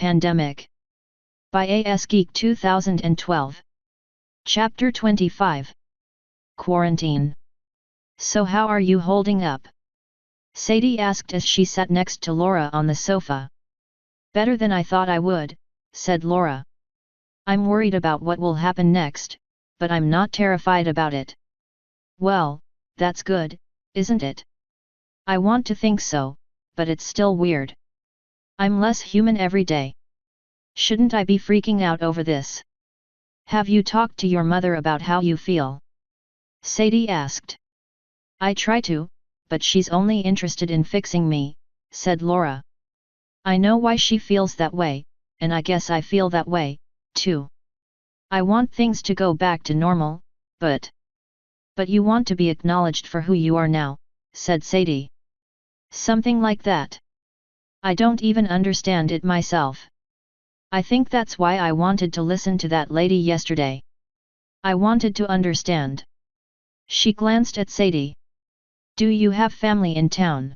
Pandemic. By A.S. Geek 2012. Chapter 25. Quarantine. So how are you holding up? Sadie asked as she sat next to Laura on the sofa. Better than I thought I would, said Laura. I'm worried about what will happen next, but I'm not terrified about it. Well, that's good, isn't it? I want to think so, but it's still weird. I'm less human every day. Shouldn't I be freaking out over this? Have you talked to your mother about how you feel? Sadie asked. I try to, but she's only interested in fixing me, said Laura. I know why she feels that way, and I guess I feel that way, too. I want things to go back to normal, but you want to be acknowledged for who you are now, said Sadie. Something like that. I don't even understand it myself. I think that's why I wanted to listen to that lady yesterday. I wanted to understand. She glanced at Sadie. Do you have family in town?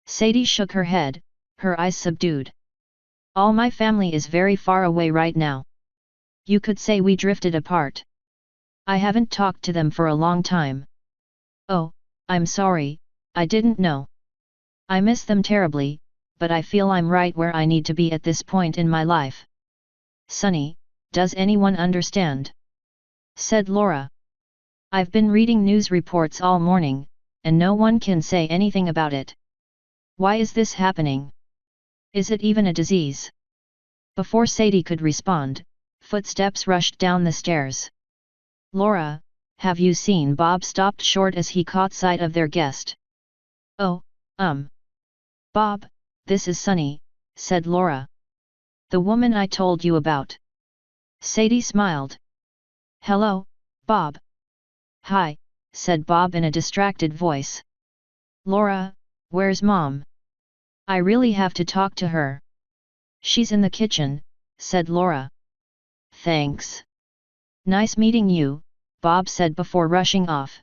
Sadie shook her head, her eyes subdued. All my family is very far away right now. You could say we drifted apart. I haven't talked to them for a long time. Oh, I'm sorry, I didn't know. I miss them terribly, but I feel I'm right where I need to be at this point in my life. Sunny, does anyone understand? Said Laura. I've been reading news reports all morning, and no one can say anything about it. Why is this happening? Is it even a disease? Before Sadie could respond, footsteps rushed down the stairs. Laura, have you seen Bob? Stopped short as he caught sight of their guest. Oh, Bob, this is Sunny, said Laura. The woman I told you about. Sadie smiled. Hello, Bob. Hi, said Bob in a distracted voice. Laura, where's Mom? I really have to talk to her. She's in the kitchen, said Laura. Thanks. Nice meeting you, Bob said before rushing off.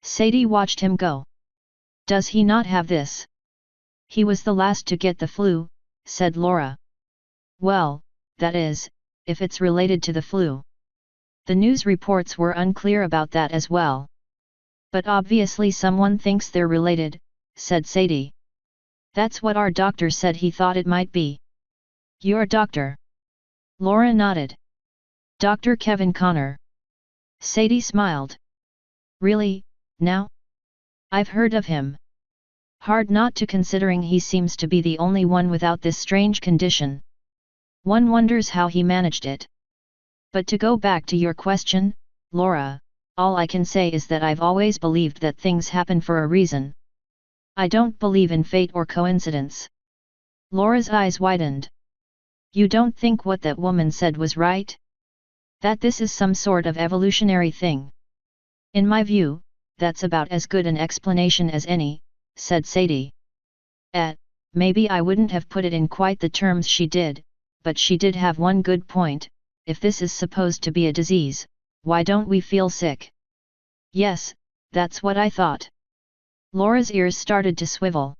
Sadie watched him go. Does he not have this? He was the last to get the flu, said Laura. Well, that is, if it's related to the flu. The news reports were unclear about that as well. But obviously someone thinks they're related, said Sadie. That's what our doctor said he thought it might be. Your doctor? Laura nodded. Dr. Kevin Connor. Sadie smiled. Really, now? I've heard of him. Hard not to, considering he seems to be the only one without this strange condition. One wonders how he managed it. But to go back to your question, Laura, all I can say is that I've always believed that things happen for a reason. I don't believe in fate or coincidence. Laura's eyes widened. You don't think what that woman said was right? That this is some sort of evolutionary thing? In my view, that's about as good an explanation as any, said Sadie. Maybe I wouldn't have put it in quite the terms she did, but she did have one good point. If this is supposed to be a disease, why don't we feel sick? Yes, that's what I thought. Laura's ears started to swivel.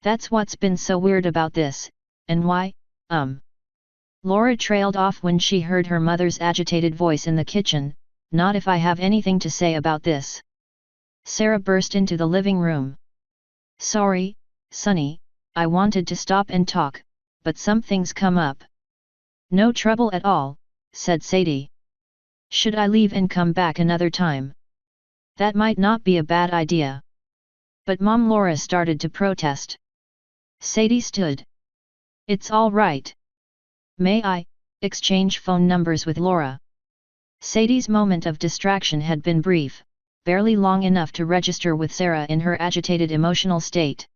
That's what's been so weird about this, and why, Laura trailed off when she heard her mother's agitated voice in the kitchen. Not if I have anything to say about this. Sarah burst into the living room. Sorry, Sunny, I wanted to stop and talk, but something's come up. No trouble at all, said Sadie. Should I leave and come back another time? That might not be a bad idea. But Mom, Laura started to protest. Sadie stood. It's all right. May I exchange phone numbers with Laura? Sadie's moment of distraction had been brief, barely long enough to register with Sarah in her agitated emotional state.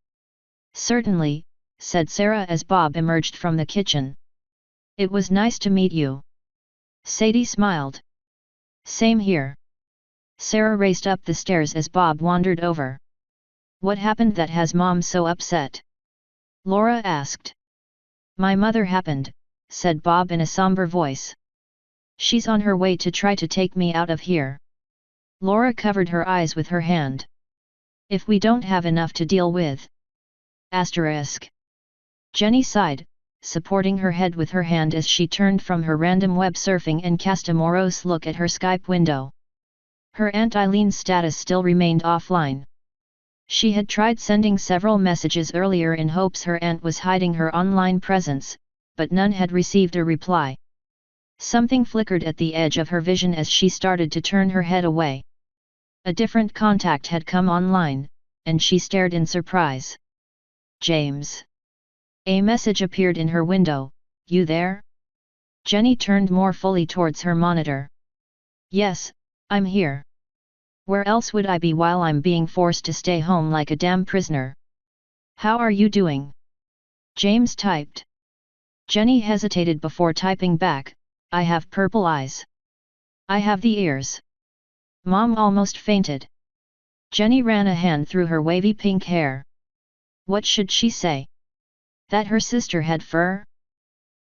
Certainly, said Sarah as Bob emerged from the kitchen. It was nice to meet you. Sadie smiled. Same here. Sarah raced up the stairs as Bob wandered over. What happened that has Mom so upset? Laura asked. My mother happened, said Bob in a somber voice. She's on her way to try to take me out of here. Laura covered her eyes with her hand. If we don't have enough to deal with. Jenny sighed, supporting her head with her hand as she turned from her random web surfing and cast a morose look at her Skype window. Her Aunt Eileen's status still remained offline. She had tried sending several messages earlier in hopes her aunt was hiding her online presence, but none had received a reply. Something flickered at the edge of her vision as she started to turn her head away. A different contact had come online, and she stared in surprise. James. A message appeared in her window. You there? Jenny turned more fully towards her monitor. Yes, I'm here. Where else would I be while I'm being forced to stay home like a damn prisoner? How are you doing? James typed. Jenny hesitated before typing back, I have purple eyes. I have the ears. Mom almost fainted. Jenny ran a hand through her wavy pink hair. What should she say? That her sister had fur?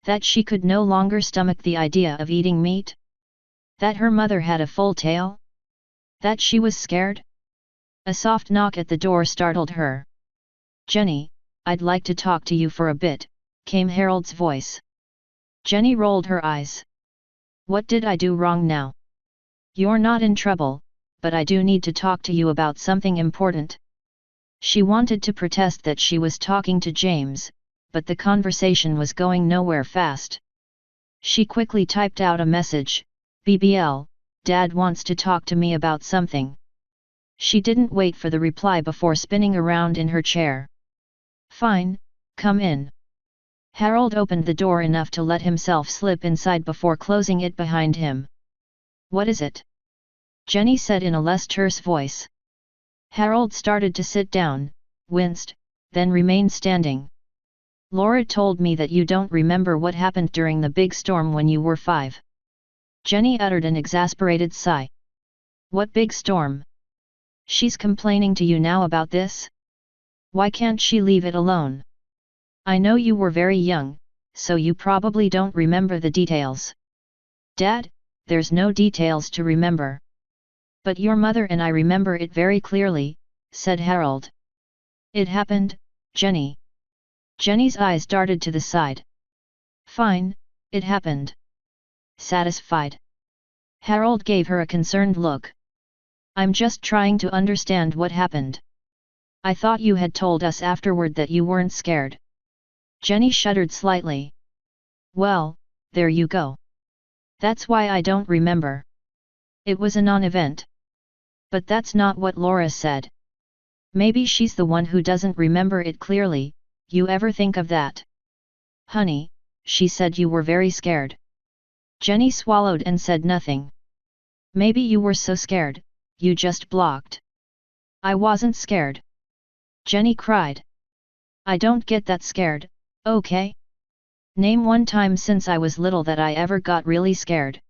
That she could no longer stomach the idea of eating meat? That her mother had a full tail? That she was scared? A soft knock at the door startled her. Jenny, I'd like to talk to you for a bit, came Harold's voice. Jenny rolled her eyes. What did I do wrong now? You're not in trouble, but I do need to talk to you about something important. She wanted to protest that she was talking to James, but the conversation was going nowhere fast. She quickly typed out a message, BBL, Dad wants to talk to me about something. She didn't wait for the reply before spinning around in her chair. Fine, come in. Harold opened the door enough to let himself slip inside before closing it behind him. What is it? Jenny said in a less terse voice. Harold started to sit down, winced, then remained standing. Laura told me that you don't remember what happened during the big storm when you were 5. Jenny uttered an exasperated sigh. What big storm? She's complaining to you now about this? Why can't she leave it alone? I know you were very young, so you probably don't remember the details. Dad, there's no details to remember. But your mother and I remember it very clearly, said Harold. It happened, Jenny. Jenny's eyes darted to the side. Fine, it happened. Satisfied? Harold gave her a concerned look. I'm just trying to understand what happened. I thought you had told us afterward that you weren't scared. Jenny shuddered slightly. Well, there you go. That's why I don't remember. It was a non-event. But that's not what Laura said. Maybe she's the one who doesn't remember it clearly, you ever think of that? Honey, she said you were very scared. Jenny swallowed and said nothing. Maybe you were so scared, you just blocked. I wasn't scared. Jenny cried. I don't get that scared, okay? Name one time since I was little that I ever got really scared.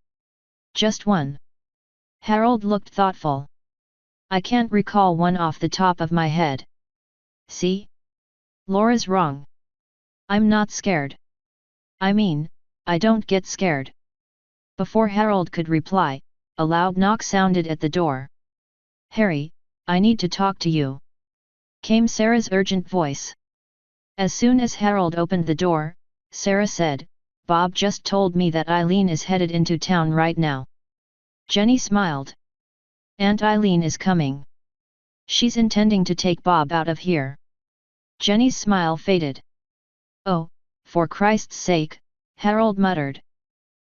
Just one. Harold looked thoughtful. I can't recall one off the top of my head. See? Laura's wrong. I'm not scared. I mean, I don't get scared. Before Harold could reply, a loud knock sounded at the door. Harry, I need to talk to you. Came Sarah's urgent voice. As soon as Harold opened the door, Sarah said, Bob just told me that Eileen is headed into town right now. Jenny smiled. Aunt Eileen is coming. She's intending to take Bob out of here. Jenny's smile faded. Oh, for Christ's sake, Harold muttered.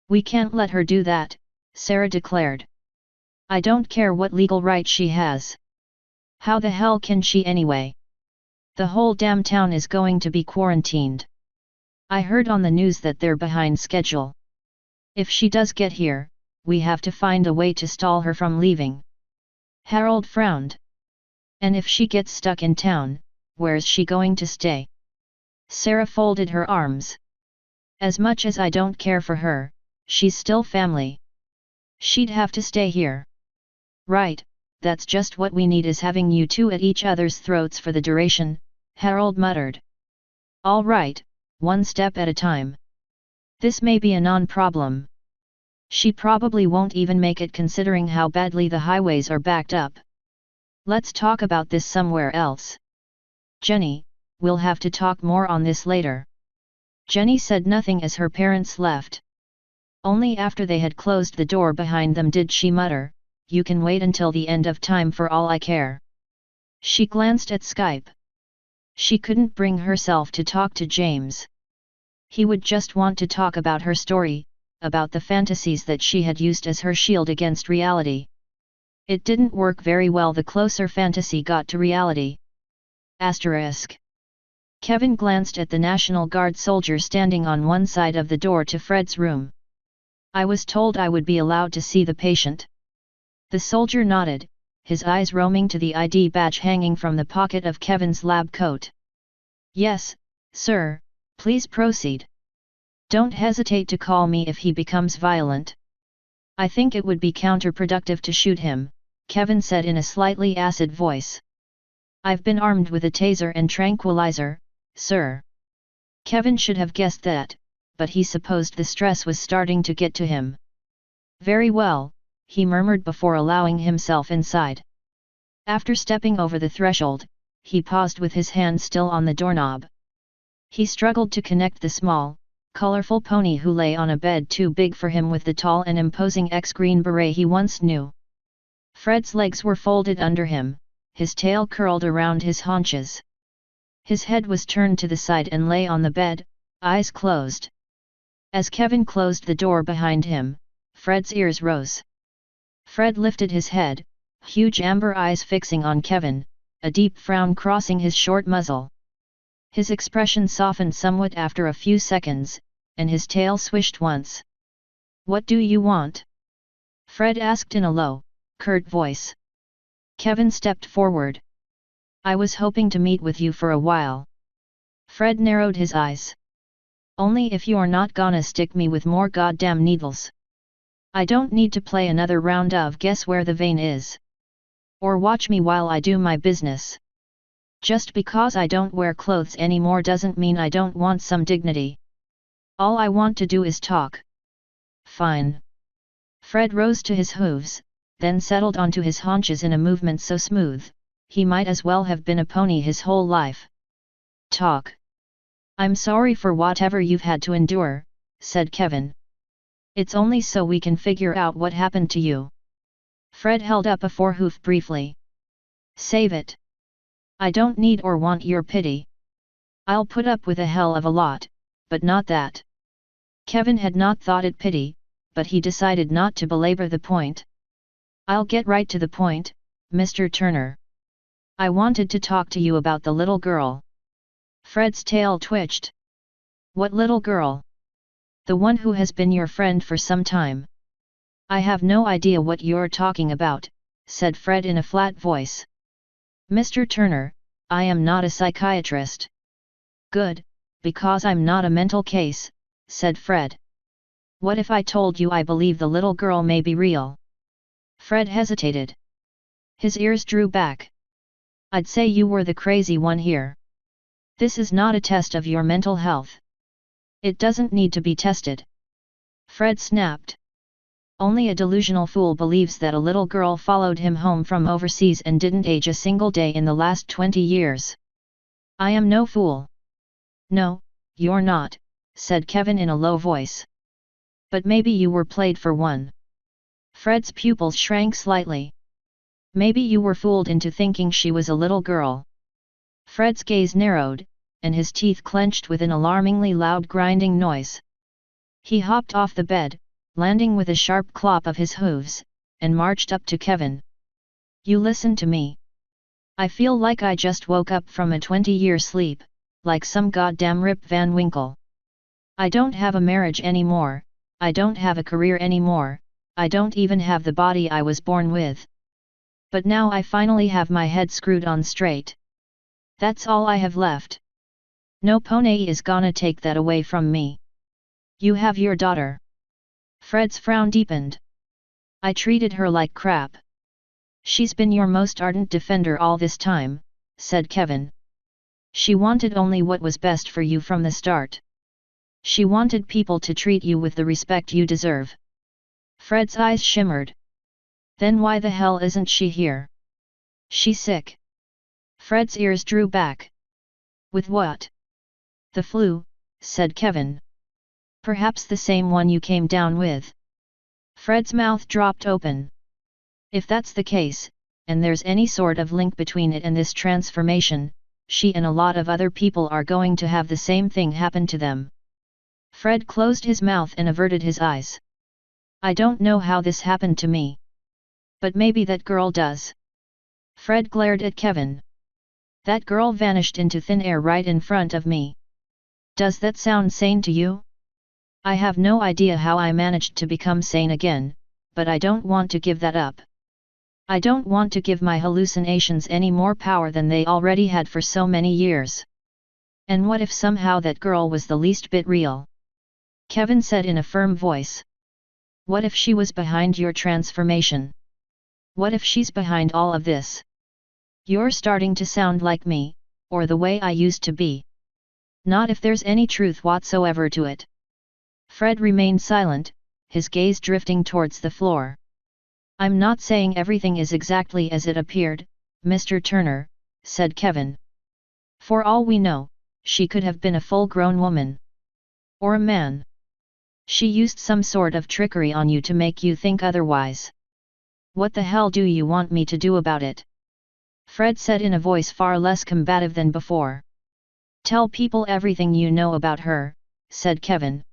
We can't let her do that, Sarah declared. I don't care what legal right she has. How the hell can she anyway? The whole damn town is going to be quarantined. I heard on the news that they're behind schedule. If she does get here, we have to find a way to stall her from leaving. Harold frowned. And if she gets stuck in town, where's she going to stay? Sarah folded her arms. As much as I don't care for her, she's still family. She'd have to stay here. Right, that's just what we need is having you two at each other's throats for the duration, Harold muttered. All right, one step at a time. This may be a non-problem. She probably won't even make it considering how badly the highways are backed up. Let's talk about this somewhere else. Jenny, we'll have to talk more on this later. Jenny said nothing as her parents left. Only after they had closed the door behind them did she mutter, "You can wait until the end of time for all I care." She glanced at Skype. She couldn't bring herself to talk to James. He would just want to talk about her story, about the fantasies that she had used as her shield against reality. It didn't work very well the closer fantasy got to reality. Asterisk. Kevin glanced at the National Guard soldier standing on one side of the door to Fred's room. "I was told I would be allowed to see the patient." The soldier nodded, his eyes roaming to the ID badge hanging from the pocket of Kevin's lab coat. "Yes, sir, please proceed. Don't hesitate to call me if he becomes violent." "I think it would be counterproductive to shoot him," Kevin said in a slightly acid voice. "I've been armed with a taser and tranquilizer, sir." Kevin should have guessed that, but he supposed the stress was starting to get to him. "Very well," he murmured before allowing himself inside. After stepping over the threshold, he paused with his hand still on the doorknob. He struggled to connect the small, colorful pony who lay on a bed too big for him with the tall and imposing ex-green beret he once knew. Fred's legs were folded under him, his tail curled around his haunches. His head was turned to the side and lay on the bed, eyes closed. As Kevin closed the door behind him, Fred's ears rose. Fred lifted his head, huge amber eyes fixing on Kevin, a deep frown crossing his short muzzle. His expression softened somewhat after a few seconds, and his tail swished once. "What do you want?" Fred asked in a low, curt voice. Kevin stepped forward. "I was hoping to meet with you for a while." Fred narrowed his eyes. "Only if you're not gonna stick me with more goddamn needles. I don't need to play another round of guess where the vein is. Or watch me while I do my business. Just because I don't wear clothes anymore doesn't mean I don't want some dignity. All I want to do is talk." "Fine." Fred rose to his hooves, then settled onto his haunches in a movement so smooth, he might as well have been a pony his whole life. "Talk." "I'm sorry for whatever you've had to endure," said Kevin. "It's only so we can figure out what happened to you." Fred held up a forehoof briefly. "Save it. I don't need or want your pity. I'll put up with a hell of a lot, but not that." Kevin had not thought it pity, but he decided not to belabor the point. "I'll get right to the point, Mr. Turner. I wanted to talk to you about the little girl." Fred's tail twitched. "What little girl?" "The one who has been your friend for some time." "I have no idea what you're talking about," said Fred in a flat voice. "Mr. Turner, I am not a psychiatrist." "Good, because I'm not a mental case," said Fred. "What if I told you I believe the little girl may be real?" Fred hesitated. His ears drew back. "I'd say you were the crazy one here. This is not a test of your mental health. It doesn't need to be tested." Fred snapped. "Only a delusional fool believes that a little girl followed him home from overseas and didn't age a single day in the last 20 years. I am no fool." "No, you're not," said Kevin in a low voice. "But maybe you were played for one." Fred's pupils shrank slightly. "Maybe you were fooled into thinking she was a little girl." Fred's gaze narrowed, and his teeth clenched with an alarmingly loud grinding noise. He hopped off the bed, landing with a sharp clop of his hooves, and marched up to Kevin. "You listen to me. I feel like I just woke up from a 20-year sleep, like some goddamn Rip Van Winkle. I don't have a marriage anymore, I don't have a career anymore, I don't even have the body I was born with. But now I finally have my head screwed on straight. That's all I have left. No pony is gonna take that away from me. You have your daughter." Fred's frown deepened. "I treated her like crap." "She's been your most ardent defender all this time," said Kevin. "She wanted only what was best for you from the start. She wanted people to treat you with the respect you deserve." Fred's eyes shimmered. "Then why the hell isn't she here? She's sick." Fred's ears drew back. "With what?" "The flu," said Kevin. Perhaps the same one you came down with. Fred's mouth dropped open. If that's the case, and there's any sort of link between it and this transformation, she and a lot of other people are going to have the same thing happen to them. Fred closed his mouth and averted his eyes. I don't know how this happened to me. But maybe that girl does. Fred glared at Kevin. That girl vanished into thin air right in front of me. Does that sound sane to you? I have no idea how I managed to become sane again, but I don't want to give that up. I don't want to give my hallucinations any more power than they already had for so many years. And what if somehow that girl was the least bit real? Kevin said in a firm voice. What if she was behind your transformation? What if she's behind all of this? You're starting to sound like me, or the way I used to be. Not if there's any truth whatsoever to it. Fred remained silent, his gaze drifting towards the floor. I'm not saying everything is exactly as it appeared, Mr. Turner, said Kevin. For all we know, she could have been a full-grown woman. Or a man. She used some sort of trickery on you to make you think otherwise. What the hell do you want me to do about it? Fred said in a voice far less combative than before. Tell people everything you know about her, said Kevin.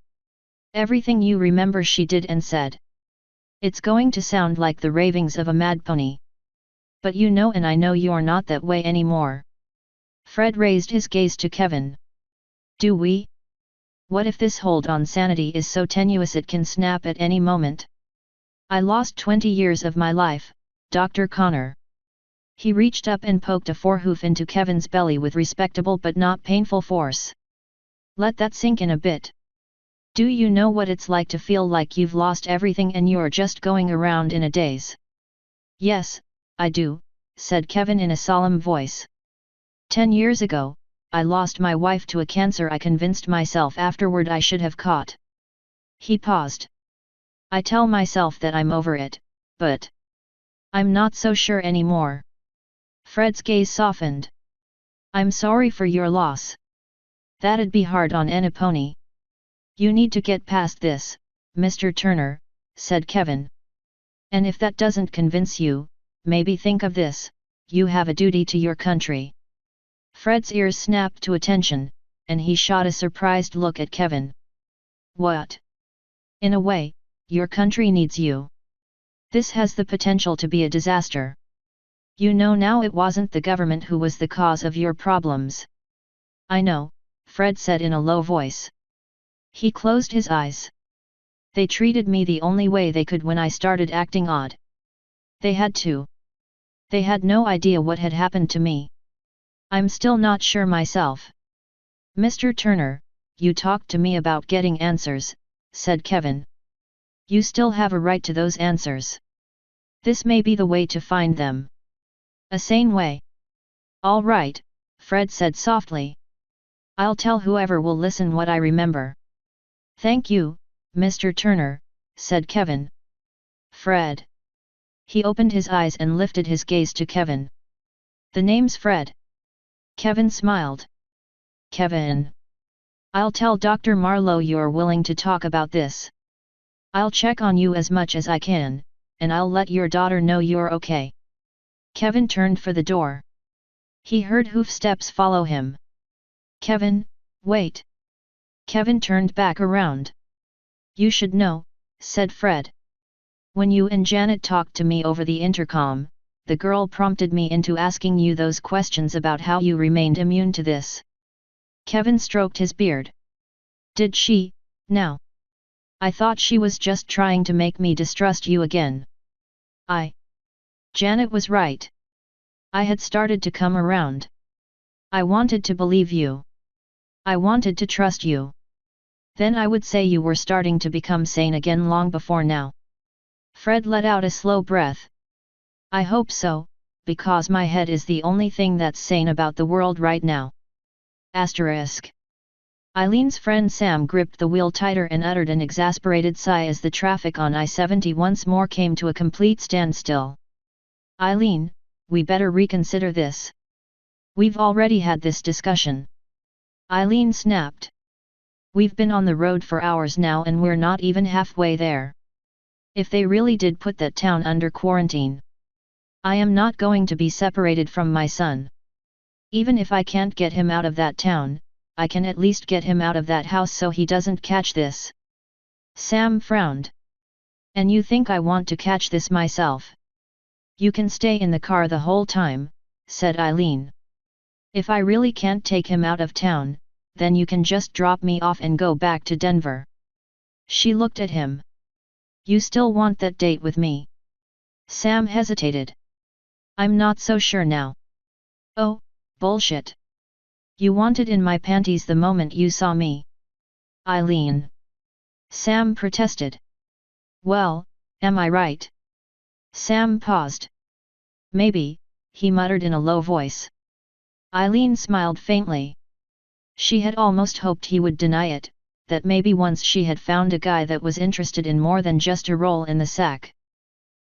Everything you remember she did and said. It's going to sound like the ravings of a mad pony. But you know and I know you're not that way anymore. Fred raised his gaze to Kevin. Do we? What if this hold on sanity is so tenuous it can snap at any moment? I lost 20 years of my life, Dr. Connor. He reached up and poked a forehoof into Kevin's belly with respectable but not painful force. Let that sink in a bit. Do you know what it's like to feel like you've lost everything and you're just going around in a daze? Yes, I do, said Kevin in a solemn voice. 10 years ago, I lost my wife to a cancer I convinced myself afterward I should have caught. He paused. I tell myself that I'm over it, but I'm not so sure anymore. Fred's gaze softened. I'm sorry for your loss. That'd be hard on any pony. You need to get past this, Mr. Turner, said Kevin. And if that doesn't convince you, maybe think of this, you have a duty to your country. Fred's ears snapped to attention, and he shot a surprised look at Kevin. What? In a way, your country needs you. This has the potential to be a disaster. You know now it wasn't the government who was the cause of your problems. I know, Fred said in a low voice. He closed his eyes. They treated me the only way they could when I started acting odd. They had to. They had no idea what had happened to me. I'm still not sure myself. Mr. Turner, you talked to me about getting answers, said Kevin. You still have a right to those answers. This may be the way to find them. A sane way. All right, Fred said softly. I'll tell whoever will listen what I remember. Thank you, Mr. Turner, said Kevin. Fred. He opened his eyes and lifted his gaze to Kevin. The name's Fred. Kevin smiled. Kevin. I'll tell Dr. Marlowe you're willing to talk about this. I'll check on you as much as I can, and I'll let your daughter know you're okay. Kevin turned for the door. He heard hoof steps follow him. Kevin, wait. Kevin turned back around. You should know, said Fred. When you and Janet talked to me over the intercom, the girl prompted me into asking you those questions about how you remained immune to this. Kevin stroked his beard. Did she, now? I thought she was just trying to make me distrust you again. Janet was right. I had started to come around. I wanted to believe you. I wanted to trust you. Then I would say you were starting to become sane again long before now. Fred let out a slow breath. I hope so, because my head is the only thing that's sane about the world right now. Asterisk. Eileen's friend Sam gripped the wheel tighter and uttered an exasperated sigh as the traffic on I-70 once more came to a complete standstill. Eileen, we better reconsider this. We've already had this discussion. Eileen snapped. We've been on the road for hours now and we're not even halfway there. If they really did put that town under quarantine, I am not going to be separated from my son. Even if I can't get him out of that town, I can at least get him out of that house so he doesn't catch this." Sam frowned. "And you think I want to catch this myself? You can stay in the car the whole time," said Eileen. "If I really can't take him out of town, then you can just drop me off and go back to Denver." She looked at him. "You still want that date with me?" Sam hesitated. "I'm not so sure now." "Oh, bullshit. You wanted in my panties the moment you saw me." "Eileen," Sam protested. "Well, am I right?" Sam paused. "Maybe," he muttered in a low voice. Eileen smiled faintly. She had almost hoped he would deny it, that maybe once she had found a guy that was interested in more than just a roll in the sack.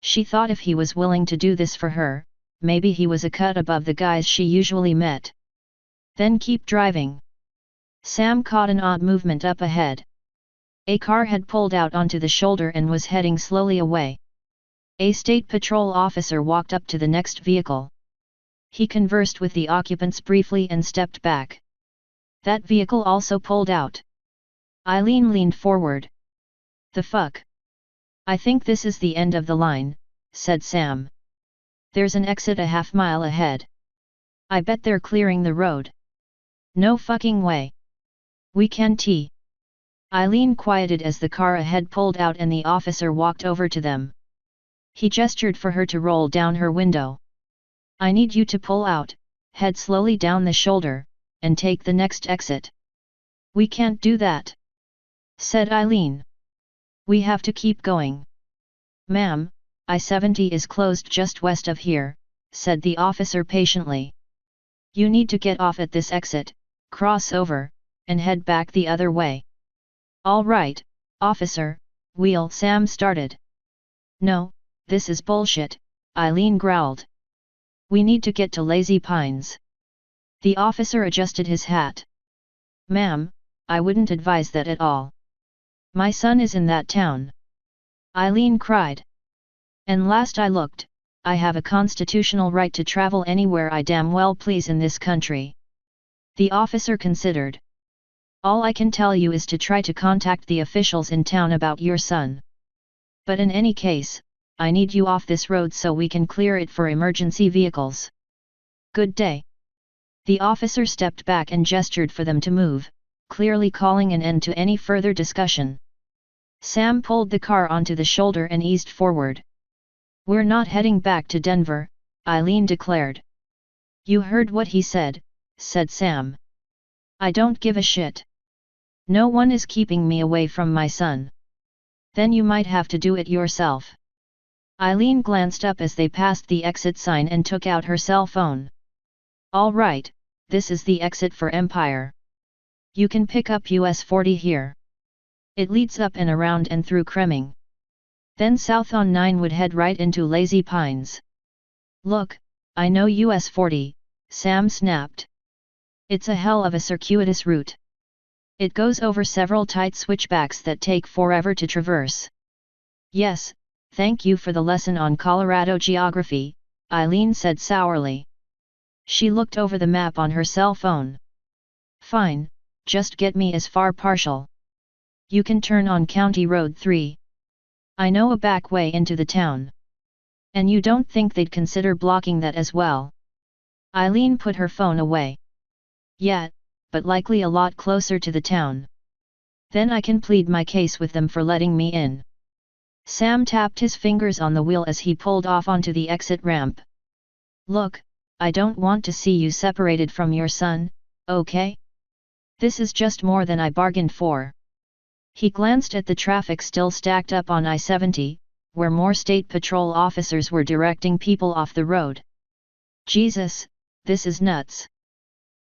She thought if he was willing to do this for her, maybe he was a cut above the guys she usually met. "Then keep driving." Sam caught an odd movement up ahead. A car had pulled out onto the shoulder and was heading slowly away. A state patrol officer walked up to the next vehicle. He conversed with the occupants briefly and stepped back. That vehicle also pulled out. Eileen leaned forward. "The fuck? I think this is the end of the line," said Sam. "There's an exit a half-mile ahead. I bet they're clearing the road." "No fucking way. We can tee." Eileen quieted as the car ahead pulled out and the officer walked over to them. He gestured for her to roll down her window. "I need you to pull out, head slowly down the shoulder, and take the next exit." "We can't do that," said Eileen. "We have to keep going." "Ma'am, I-70 is closed just west of here," said the officer patiently. "You need to get off at this exit, cross over, and head back the other way." "All right, officer," Sam started. "No, this is bullshit," Eileen growled. "We need to get to Lazy Pines." The officer adjusted his hat. "Ma'am, I wouldn't advise that at all. My son is in that town," Eileen cried. "And last I looked, I have a constitutional right to travel anywhere I damn well please in this country." The officer considered. "All I can tell you is to try to contact the officials in town about your son. But in any case, I need you off this road so we can clear it for emergency vehicles. Good day." The officer stepped back and gestured for them to move, clearly calling an end to any further discussion. Sam pulled the car onto the shoulder and eased forward. "We're not heading back to Denver," Eileen declared. "You heard what he said," said Sam. "I don't give a shit. No one is keeping me away from my son." "Then you might have to do it yourself." Eileen glanced up as they passed the exit sign and took out her cell phone. "All right, this is the exit for Empire. You can pick up US 40 here. It leads up and around and through Creming. Then south on 9 would head right into Lazy Pines." "Look, I know US 40, Sam snapped. "It's a hell of a circuitous route. It goes over several tight switchbacks that take forever to traverse." "Yes, thank you for the lesson on Colorado geography," Eileen said sourly. She looked over the map on her cell phone. "Fine, just get me as far partial. You can turn on County Road 3. I know a back way into the town. And you don't think they'd consider blocking that as well?" Eileen put her phone away. "Yeah, but likely a lot closer to the town. Then I can plead my case with them for letting me in." Sam tapped his fingers on the wheel as he pulled off onto the exit ramp. "Look, I don't want to see you separated from your son, okay? This is just more than I bargained for." He glanced at the traffic still stacked up on I-70, where more state patrol officers were directing people off the road. "Jesus, this is nuts.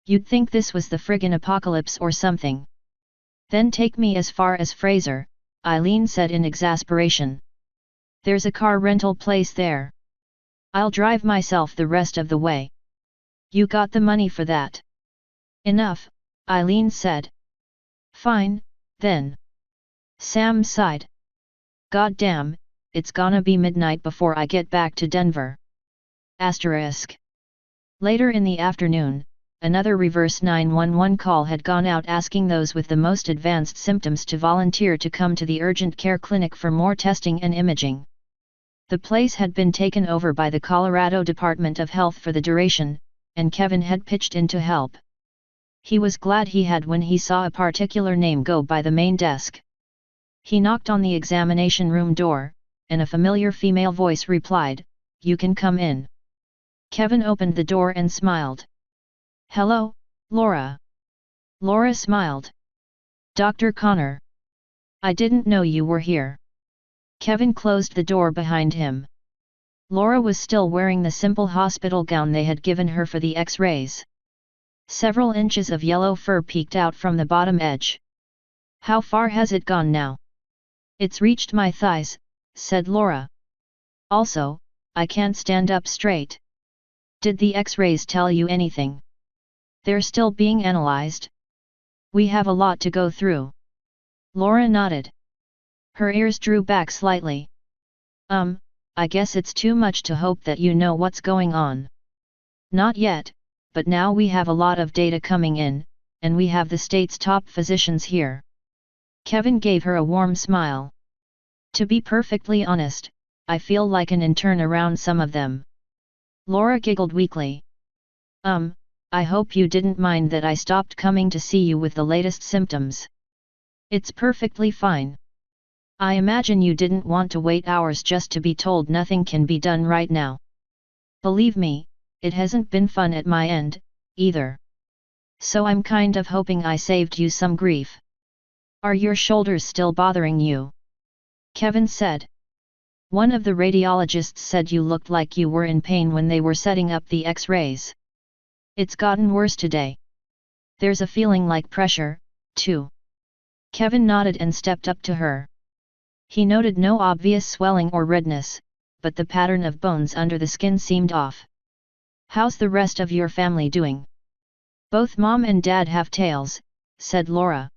You'd think this was the friggin' apocalypse or something." "Then take me as far as Fraser," Eileen said in exasperation. "There's a car rental place there. I'll drive myself the rest of the way. You got the money for that?" "Enough," Eileen said. "Fine, Then Sam sighed. God damn, it's gonna be midnight before I get back to Denver. Asterisk. Later in the afternoon, another reverse 911 call had gone out asking those with the most advanced symptoms to volunteer to come to the urgent care clinic for more testing and imaging. The place had been taken over by the Colorado Department of Health for the duration, and Kevin had pitched in to help. He was glad he had when he saw a particular name go by the main desk. He knocked on the examination room door, and a familiar female voice replied, "You can come in." Kevin opened the door and smiled. "Hello, Laura." Laura smiled. "Dr. Connor. I didn't know you were here." Kevin closed the door behind him. Laura was still wearing the simple hospital gown they had given her for the X-rays. Several inches of yellow fur peeked out from the bottom edge. "How far has it gone now?" "It's reached my thighs," said Laura. "Also, I can't stand up straight." "Did the X-rays tell you anything?" "They're still being analyzed. We have a lot to go through." Laura nodded. Her ears drew back slightly. I guess it's too much to hope that you know what's going on." "Not yet, but now we have a lot of data coming in, and we have the state's top physicians here." Kevin gave her a warm smile. "To be perfectly honest, I feel like an intern around some of them." Laura giggled weakly. I hope you didn't mind that I stopped coming to see you with the latest symptoms." "It's perfectly fine. I imagine you didn't want to wait hours just to be told nothing can be done right now." "Believe me, it hasn't been fun at my end, either. So I'm kind of hoping I saved you some grief." "Are your shoulders still bothering you?" Kevin said. "One of the radiologists said you looked like you were in pain when they were setting up the X-rays." "It's gotten worse today. There's a feeling like pressure, too." Kevin nodded and stepped up to her. He noted no obvious swelling or redness, but the pattern of bones under the skin seemed off. "How's the rest of your family doing?" "Both Mom and Dad have tails," said Laura.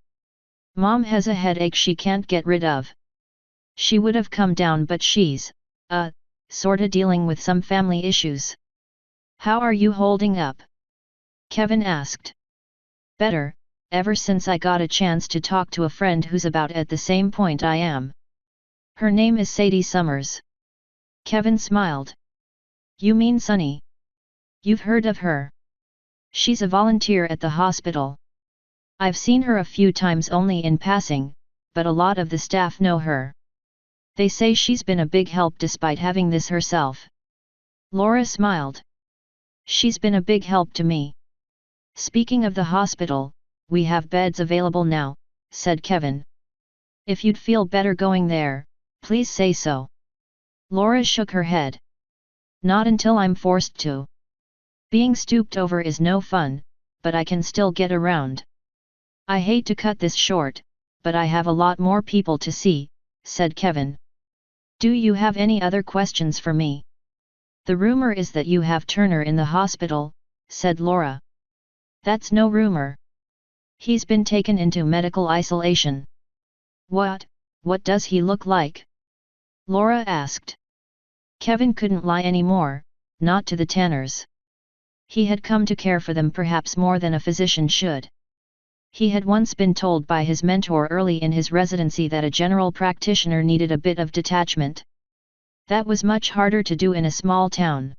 "Mom has a headache she can't get rid of. She would have come down but she's, sorta dealing with some family issues." "How are you holding up?" Kevin asked. "Better, ever since I got a chance to talk to a friend who's about at the same point I am. Her name is Sadie Summers." Kevin smiled. "You mean Sunny? You've heard of her? She's a volunteer at the hospital. I've seen her a few times only in passing, but a lot of the staff know her. They say she's been a big help despite having this herself." Laura smiled. "She's been a big help to me." "Speaking of the hospital, we have beds available now," said Kevin. "If you'd feel better going there, please say so." Laura shook her head. "Not until I'm forced to. Being stooped over is no fun, but I can still get around." "I hate to cut this short, but I have a lot more people to see," said Kevin. "Do you have any other questions for me?" "The rumor is that you have Turner in the hospital," said Laura. "That's no rumor. He's been taken into medical isolation." What does he look like?" Laura asked. Kevin couldn't lie anymore, not to the Tanners. He had come to care for them perhaps more than a physician should. He had once been told by his mentor early in his residency that a general practitioner needed a bit of detachment. That was much harder to do in a small town.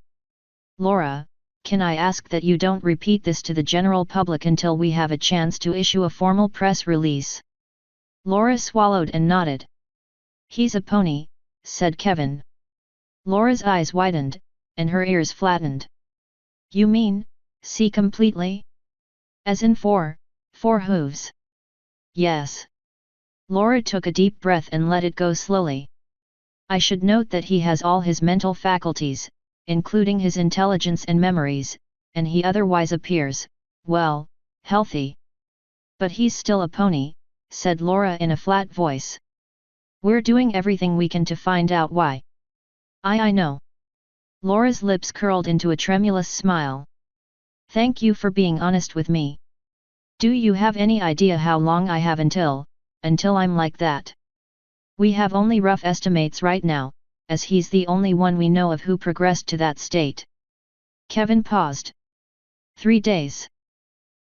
"Laura, can I ask that you don't repeat this to the general public until we have a chance to issue a formal press release?" Laura swallowed and nodded. "He's a pony," said Kevin. Laura's eyes widened, and her ears flattened. "You mean, see completely? As in four hooves?" "Yes." Laura took a deep breath and let it go slowly. "I should note that he has all his mental faculties, including his intelligence and memories, and he otherwise appears, well, healthy. But he's still a pony," said Laura in a flat voice. "We're doing everything we can to find out why." I know." Laura's lips curled into a tremulous smile. "Thank you for being honest with me. Do you have any idea how long I have until, until I'm like that. We have only rough estimates right now, as he's the only one we know of who progressed to that state. Kevin paused. 3 days.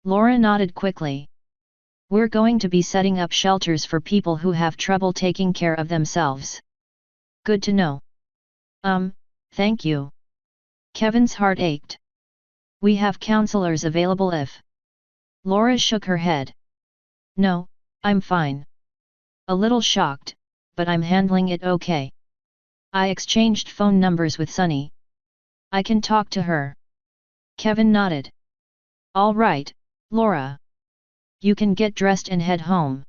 Laura nodded quickly. We're going to be setting up shelters for people who have trouble taking care of themselves. Good to know. Thank you. Kevin's heart ached. We have counselors available if... Laura shook her head. No, I'm fine. A little shocked, but I'm handling it okay. I exchanged phone numbers with Sunny. I can talk to her. Kevin nodded. All right, Laura. You can get dressed and head home.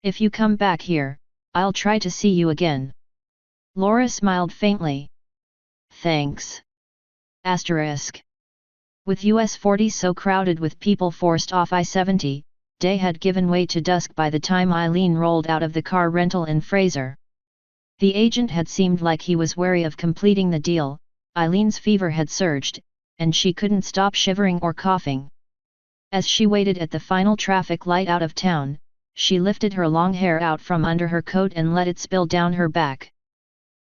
If you come back here, I'll try to see you again. Laura smiled faintly. Thanks. Asterisk. With US 40 so crowded with people forced off I-70, day had given way to dusk by the time Eileen rolled out of the car rental in Fraser. The agent had seemed like he was wary of completing the deal. Eileen's fever had surged, and she couldn't stop shivering or coughing. As she waited at the final traffic light out of town, she lifted her long hair out from under her coat and let it spill down her back.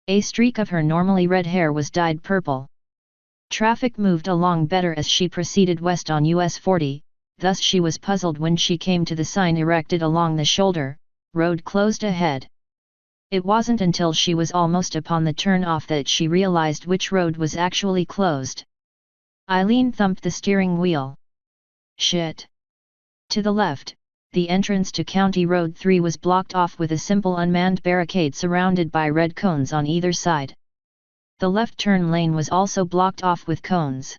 A streak of her normally red hair was dyed purple. Traffic moved along better as she proceeded west on US 40, thus she was puzzled when she came to the sign erected along the shoulder, "Road closed ahead." It wasn't until she was almost upon the turn-off that she realized which road was actually closed. Eileen thumped the steering wheel. Shit! To the left, the entrance to County Road 3 was blocked off with a simple unmanned barricade surrounded by red cones on either side. The left turn lane was also blocked off with cones.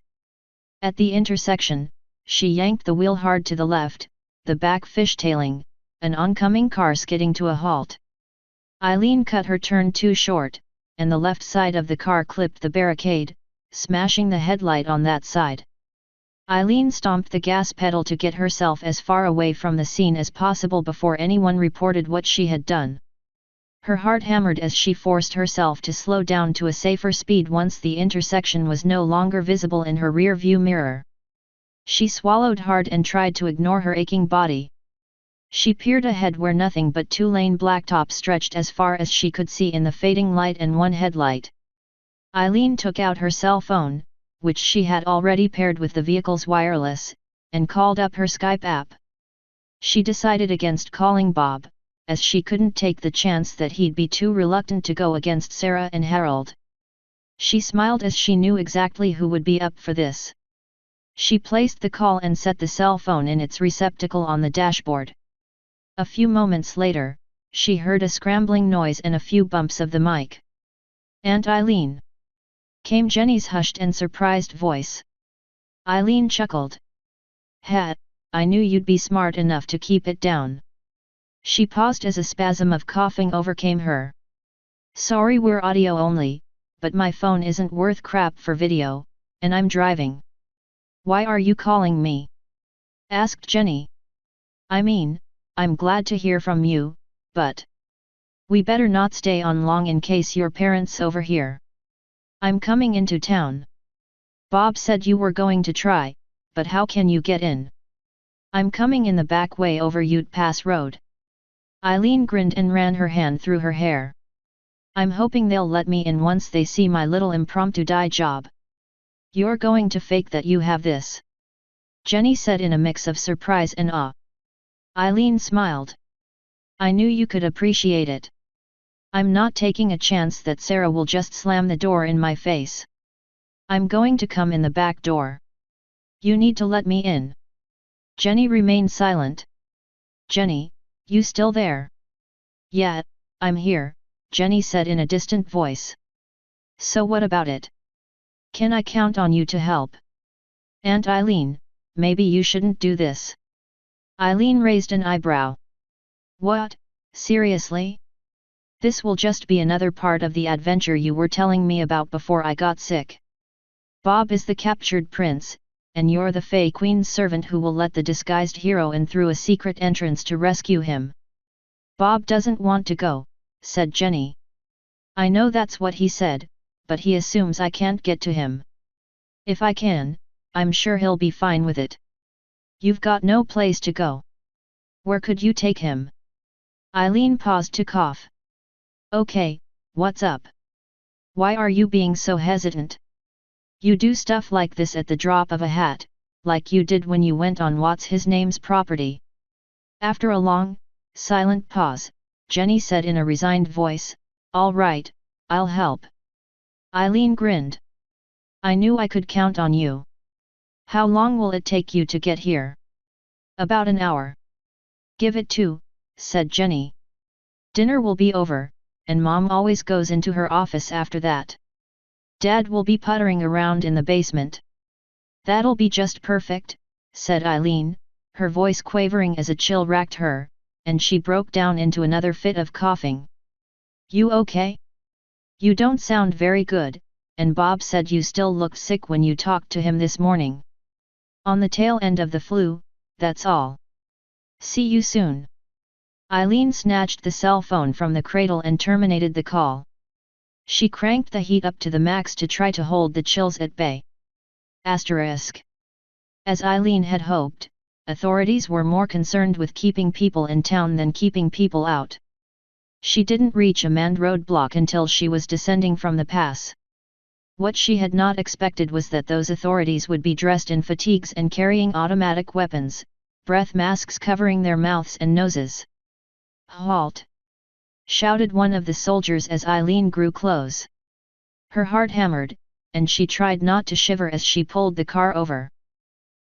At the intersection, she yanked the wheel hard to the left, the back fishtailing, an oncoming car skidding to a halt. Eileen cut her turn too short, and the left side of the car clipped the barricade, smashing the headlight on that side. Eileen stomped the gas pedal to get herself as far away from the scene as possible before anyone reported what she had done. Her heart hammered as she forced herself to slow down to a safer speed once the intersection was no longer visible in her rear-view mirror. She swallowed hard and tried to ignore her aching body. She peered ahead where nothing but two-lane blacktop stretched as far as she could see in the fading light and one headlight. Eileen took out her cell phone, which she had already paired with the vehicle's wireless, and called up her Skype app. She decided against calling Bob, as she couldn't take the chance that he'd be too reluctant to go against Sarah and Harold. She smiled as she knew exactly who would be up for this. She placed the call and set the cell phone in its receptacle on the dashboard. A few moments later, she heard a scrambling noise and a few bumps of the mic. "Aunt Eileen?" came Jenny's hushed and surprised voice. Eileen chuckled. "Ha, I knew you'd be smart enough to keep it down." She paused as a spasm of coughing overcame her. "Sorry we're audio only, but my phone isn't worth crap for video, and I'm driving." "Why are you calling me?" asked Jenny. "I mean, I'm glad to hear from you, but we better not stay on long in case your parents overhear." "I'm coming into town. Bob said you were going to try, but how can you get in?" "I'm coming in the back way over Ute Pass Road." Eileen grinned and ran her hand through her hair. "I'm hoping they'll let me in once they see my little impromptu dye job." "You're going to fake that you have this?" Jenny said in a mix of surprise and awe. Eileen smiled. "I knew you could appreciate it. I'm not taking a chance that Sarah will just slam the door in my face. I'm going to come in the back door. You need to let me in." Jenny remained silent. "Jenny, you still there?" "Yeah, I'm here," Jenny said in a distant voice. "So what about it? Can I count on you to help?" "Aunt Eileen, maybe you shouldn't do this." Eileen raised an eyebrow. "What, seriously? This will just be another part of the adventure you were telling me about before I got sick. Bob is the captured prince, and you're the Fey Queen's servant who will let the disguised hero in through a secret entrance to rescue him." "Bob doesn't want to go," said Jenny. "I know that's what he said, but he assumes I can't get to him. If I can, I'm sure he'll be fine with it." "You've got no place to go. Where could you take him?" Eileen paused to cough. Okay, what's up? Why are you being so hesitant? You do stuff like this at the drop of a hat, like you did when you went on what's his name's property. After a long, silent pause, Jenny said in a resigned voice, all right, I'll help. Eileen grinned. I knew I could count on you. How long will it take you to get here? About an hour. Give it 2, said Jenny. Dinner will be over, and Mom always goes into her office after that. Dad will be puttering around in the basement. That'll be just perfect, said Eileen, her voice quavering as a chill racked her, and she broke down into another fit of coughing. You okay? You don't sound very good, and Bob said you still looked sick when you talked to him this morning. On the tail end of the flu, that's all. See you soon. Eileen snatched the cell phone from the cradle and terminated the call. She cranked the heat up to the max to try to hold the chills at bay. Asterisk. As Eileen had hoped, authorities were more concerned with keeping people in town than keeping people out. She didn't reach a manned roadblock until she was descending from the pass. What she had not expected was that those authorities would be dressed in fatigues and carrying automatic weapons, breath masks covering their mouths and noses. Halt! Shouted one of the soldiers as Eileen grew close. Her heart hammered, and she tried not to shiver as she pulled the car over.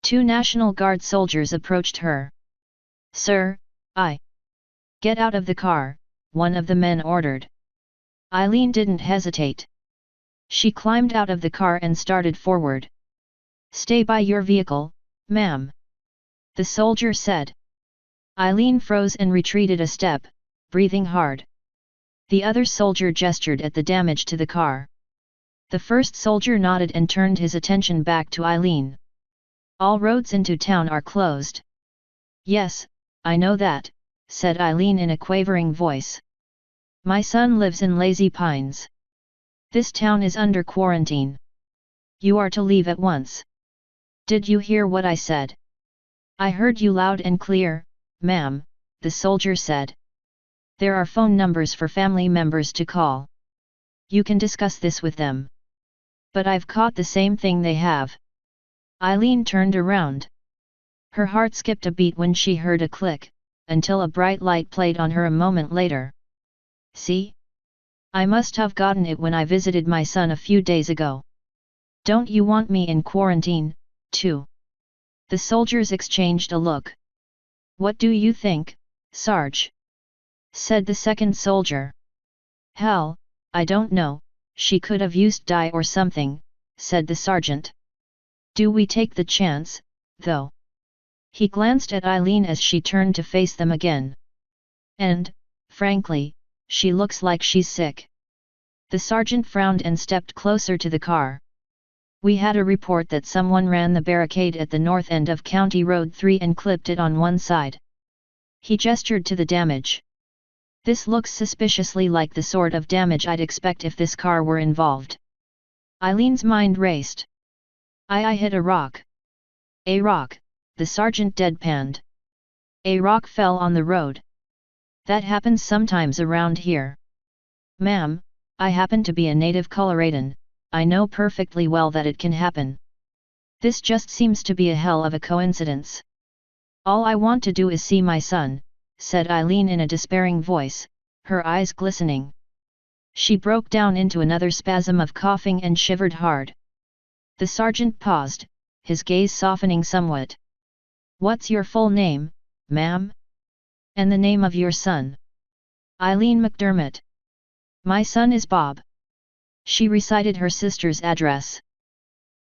2 National Guard soldiers approached her. Sir, Get out of the car, one of the men ordered. Eileen didn't hesitate. She climbed out of the car and started forward. Stay by your vehicle, ma'am, the soldier said. Eileen froze and retreated a step, breathing hard. The other soldier gestured at the damage to the car. The first soldier nodded and turned his attention back to Eileen. All roads into town are closed. Yes, I know that, said Eileen in a quavering voice. My son lives in Lazy Pines. This town is under quarantine. You are to leave at once. Did you hear what I said? I heard you loud and clear, ma'am, the soldier said. There are phone numbers for family members to call. You can discuss this with them. But I've caught the same thing they have. Eileen turned around. Her heart skipped a beat when she heard a click, until a bright light played on her a moment later. See? I must have gotten it when I visited my son a few days ago. Don't you want me in quarantine, too? The soldiers exchanged a look. What do you think, Sarge? Said the second soldier. Hell, I don't know, she could have used dye or something, said the sergeant. Do we take the chance, though? He glanced at Eileen as she turned to face them again. And, frankly, she looks like she's sick. The sergeant frowned and stepped closer to the car. We had a report that someone ran the barricade at the north end of County Road 3 and clipped it on one side. He gestured to the damage. This looks suspiciously like the sort of damage I'd expect if this car were involved. Eileen's mind raced. I hit a rock. A rock, the sergeant deadpanned. A rock fell on the road. That happens sometimes around here. Ma'am, I happen to be a native Coloradan, I know perfectly well that it can happen. This just seems to be a hell of a coincidence. All I want to do is see my son, said Eileen in a despairing voice, her eyes glistening. She broke down into another spasm of coughing and shivered hard. The sergeant paused, his gaze softening somewhat. What's your full name, ma'am? And the name of your son? Eileen McDermott. My son is Bob. She recited her sister's address.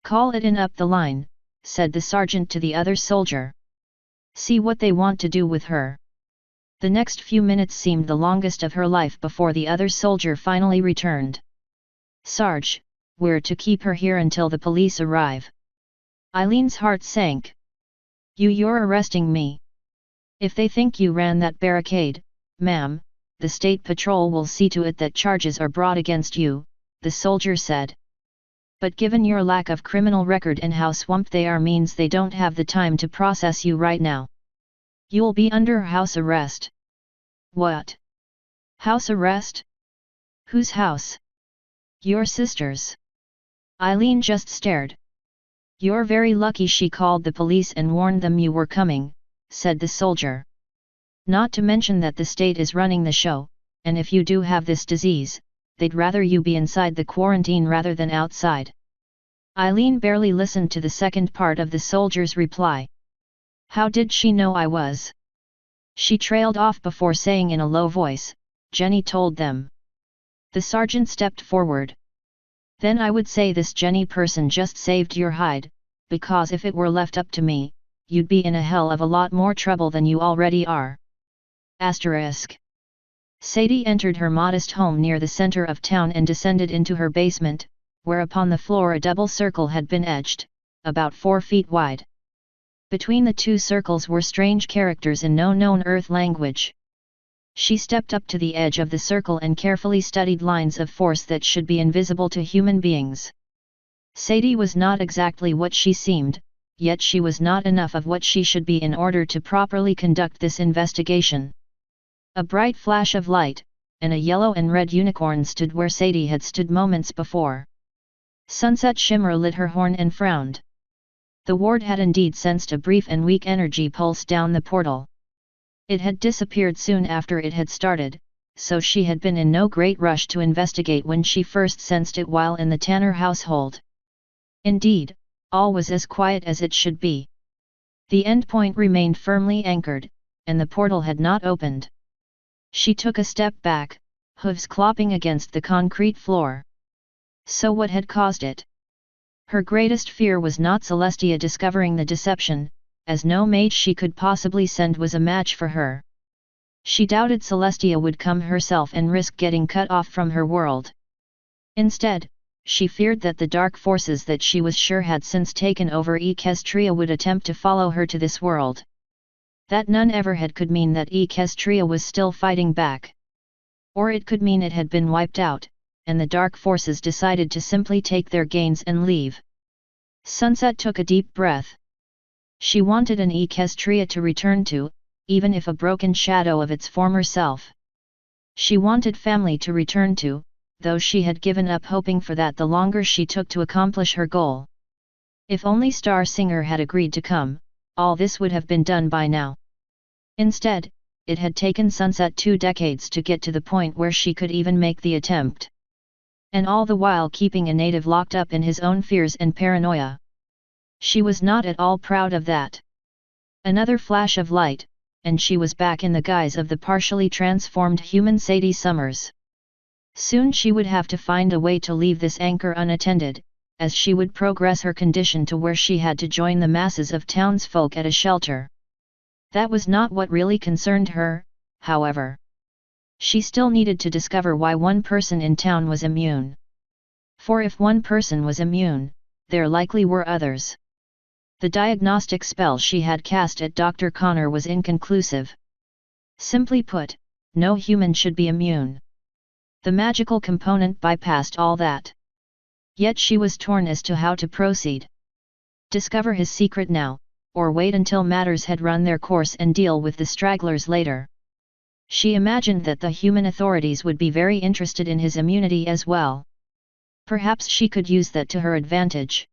Call it in up the line, said the sergeant to the other soldier. See what they want to do with her. The next few minutes seemed the longest of her life before the other soldier finally returned. Sarge, we're to keep her here until the police arrive. Eileen's heart sank. You're arresting me. If they think you ran that barricade, ma'am, the state patrol will see to it that charges are brought against you, the soldier said. But given your lack of criminal record and how swamped they are means they don't have the time to process you right now. You'll be under house arrest. What? House arrest? Whose house? Your sister's. Eileen just stared. You're very lucky she called the police and warned them you were coming, said the soldier. Not to mention that the state is running the show, and if you do have this disease, they'd rather you be inside the quarantine rather than outside. Eileen barely listened to the second part of the soldier's reply. How did she know I was? She trailed off before saying in a low voice, Jenny told them. The sergeant stepped forward. Then I would say this Jenny person just saved your hide, because if it were left up to me, you'd be in a hell of a lot more trouble than you already are. Asterisk. Sadie entered her modest home near the center of town and descended into her basement, where upon the floor a double circle had been etched, about 4 feet wide. Between the two circles were strange characters in no known earth language. She stepped up to the edge of the circle and carefully studied lines of force that should be invisible to human beings. Sadie was not exactly what she seemed, yet she was not enough of what she should be in order to properly conduct this investigation. A bright flash of light, and a yellow and red unicorn stood where Sadie had stood moments before. Sunset shimmer lit her horn and frowned. The ward had indeed sensed a brief and weak energy pulse down the portal. It had disappeared soon after it had started, so she had been in no great rush to investigate when she first sensed it while in the Tanner household. Indeed, all was as quiet as it should be. The endpoint remained firmly anchored, and the portal had not opened. She took a step back, hooves clopping against the concrete floor. So what had caused it? Her greatest fear was not Celestia discovering the deception, as no mage she could possibly send was a match for her. She doubted Celestia would come herself and risk getting cut off from her world. Instead, she feared that the dark forces that she was sure had since taken over Equestria would attempt to follow her to this world. That none ever had could mean that Equestria was still fighting back. Or it could mean it had been wiped out, and the dark forces decided to simply take their gains and leave. Sunset took a deep breath. She wanted an Equestria to return to, even if a broken shadow of its former self. She wanted family to return to, though she had given up hoping for that the longer she took to accomplish her goal. If only Star Singer had agreed to come, all this would have been done by now. Instead, it had taken Sunset 2 decades to get to the point where she could even make the attempt. And all the while keeping a native locked up in his own fears and paranoia. She was not at all proud of that. Another flash of light, and she was back in the guise of the partially transformed human Sadie Summers. Soon she would have to find a way to leave this anchor unattended, as she would progress her condition to where she had to join the masses of townsfolk at a shelter. That was not what really concerned her, however. She still needed to discover why one person in town was immune. For if one person was immune, there likely were others. The diagnostic spell she had cast at Dr. Connor was inconclusive. Simply put, no human should be immune. The magical component bypassed all that. Yet she was torn as to how to proceed. Discover his secret now, or wait until matters had run their course and deal with the stragglers later. She imagined that the human authorities would be very interested in his immunity as well. Perhaps she could use that to her advantage.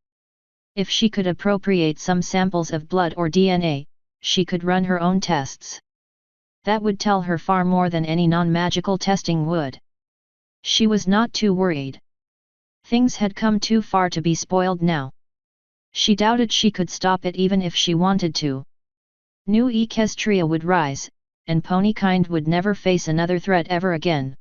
If she could appropriate some samples of blood or DNA, she could run her own tests. That would tell her far more than any non-magical testing would. She was not too worried. Things had come too far to be spoiled now. She doubted she could stop it even if she wanted to. New Equestria would rise, and Ponykind would never face another threat ever again.